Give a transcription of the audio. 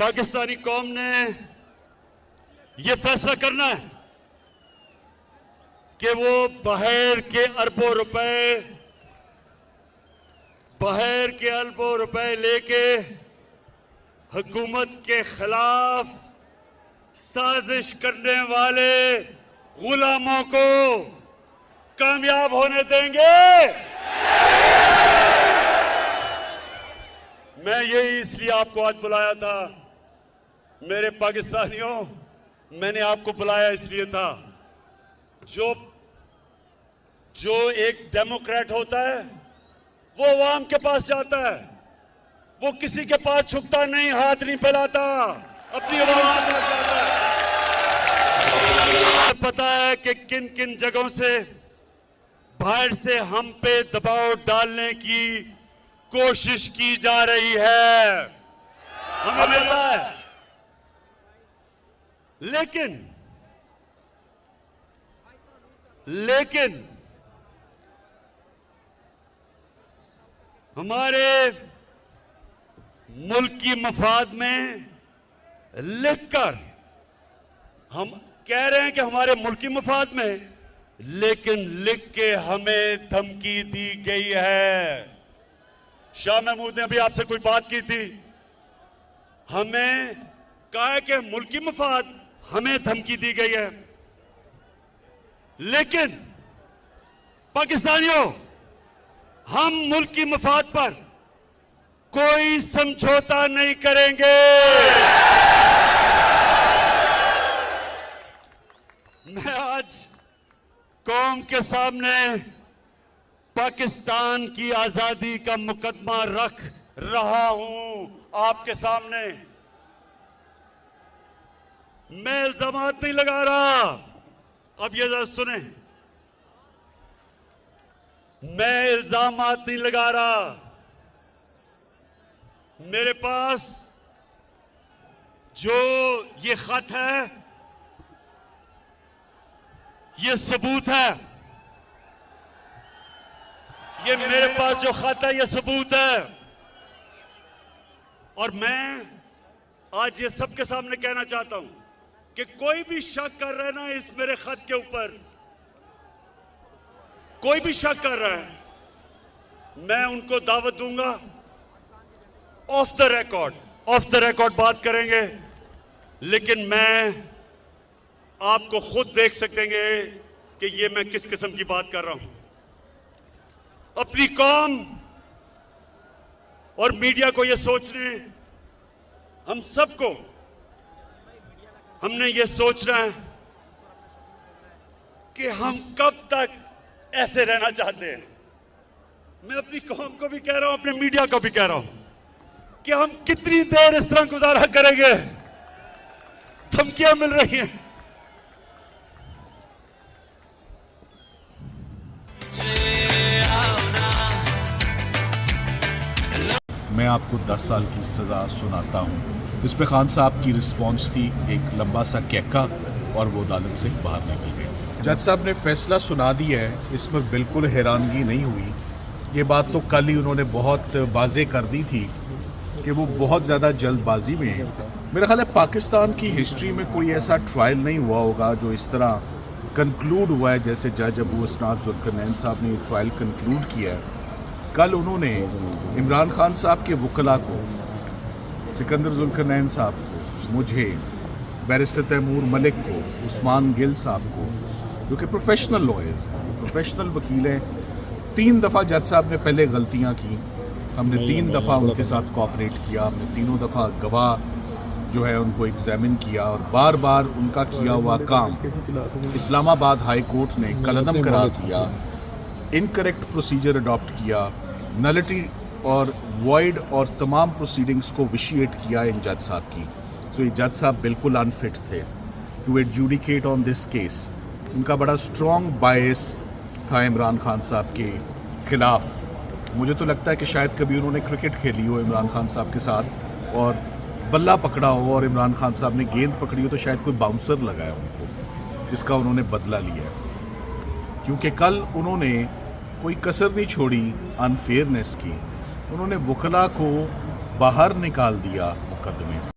पाकिस्तानी कौम ने यह फैसला करना है कि वो बाहर के अरबों रुपए लेके हुकूमत के खिलाफ साजिश करने वाले गुलामों को कामयाब होने देंगे। मैं यही इसलिए आपको आज बुलाया था मेरे पाकिस्तानियों, मैंने आपको बुलाया इसलिए था जो एक डेमोक्रेट होता है वो अवाम के पास जाता है, वो किसी के पास झुकता नहीं, हाथ नहीं फैलाता, अपनी अवाम के पास जाता है। पता है कि किन किन जगहों से बाहर से हम पे दबाव डालने की कोशिश की जा रही है, हमें पता है। लेकिन हमारे मुल्क की मफाद में लिखकर हम कह रहे हैं कि हमारे मुल्क की मफाद में, लेकिन लिख के हमें धमकी दी गई है। शाह महमूद ने अभी आपसे कोई बात की थी, हमें कहा है कि मुल्क की मफाद हमें धमकी दी गई है, लेकिन पाकिस्तानियों हम मुल्क की मफाद पर कोई समझौता नहीं करेंगे। मैं आज कौम के सामने पाकिस्तान की आजादी का मुकदमा रख रहा हूं आपके सामने। मैं इल्जामात नहीं लगा रहा, अब ये जरा सुने, मैं इल्जामात नहीं लगा रहा। मेरे पास जो ये खत है ये सबूत है, ये मेरे पास जो खत है ये सबूत है। और मैं आज ये सबके सामने कहना चाहता हूं कि कोई भी शक कर रहा है ना इस मेरे खत के ऊपर, कोई भी शक कर रहा है, मैं उनको दावत दूंगा, ऑफ द रिकॉर्ड बात करेंगे। लेकिन मैं आपको खुद देख सकेंगे कि ये मैं किस किस्म की बात कर रहा हूं। अपनी कौम और मीडिया को ये सोचने, हम सबको हमने ये सोचना है कि हम कब तक ऐसे रहना चाहते हैं। मैं अपनी कौम को भी कह रहा हूं, अपने मीडिया को भी कह रहा हूं कि हम कितनी देर इस तरह गुजारा करेंगे। धमकियां मिल रही हैं, मैं आपको 10 साल की सज़ा सुनाता हूँ। इस पे खान साहब की रिस्पॉन्स थी एक लंबा सा कहका और वो अदालत से बाहर निकल गए। जज साहब ने फैसला सुना दिया है, इस पर बिल्कुल हैरानगी नहीं हुई। ये बात तो कल ही उन्होंने बहुत वाज़ेह कर दी थी कि वो बहुत ज़्यादा जल्दबाजी में है। मेरा ख्याल है पाकिस्तान की हिस्ट्री में कोई ऐसा ट्रायल नहीं हुआ होगा जो इस तरह कंक्लूड हुआ है जैसे जज अबू इसनाद जुल्करनैन साहब ने ट्रायल कंक्लूड किया है। कल उन्होंने इमरान खान साहब के वकला को, सिकंदर जुल्करनैन साहब को, मुझे, बैरिस्टर तैमूर मलिक को, उस्मान गिल साहब को, जो कि प्रोफेशनल लॉयर्स हैं, प्रोफेशनल वकील हैं, 3 दफ़ा जज साहब ने पहले गलतियां की, हमने 3 दफ़ा उनके साथ कोऑपरेट किया, हमने तीनों दफ़ा गवाह जो है उनको एग्जामिन किया और बार बार उनका किया हुआ काम इस्लामाबाद हाई कोर्ट ने कलअदम करार दिया, इनकरेक्ट प्रोसीजर अडॉप्ट किया, नलिटी और वॉइड और तमाम प्रोसीडिंग्स को विशिएट किया इन जज साहब की। सो ये जज साहब बिल्कुल अनफिट थे to adjudicate on this case. उनका बड़ा स्ट्रॉन्ग बायस था इमरान खान साहब के ख़िलाफ़। मुझे तो लगता है कि शायद कभी उन्होंने क्रिकेट खेली हो इमरान खान साहब के साथ और बल्ला पकड़ा हो और इमरान खान साहब ने गेंद पकड़ी हो तो शायद कोई बाउंसर लगाया उनको, जिसका उन्होंने बदला लिया। क्योंकि कल उन्होंने कोई कसर नहीं छोड़ी अनफेयरनेस की, उन्होंने वकला को बाहर निकाल दिया मुकदमे से।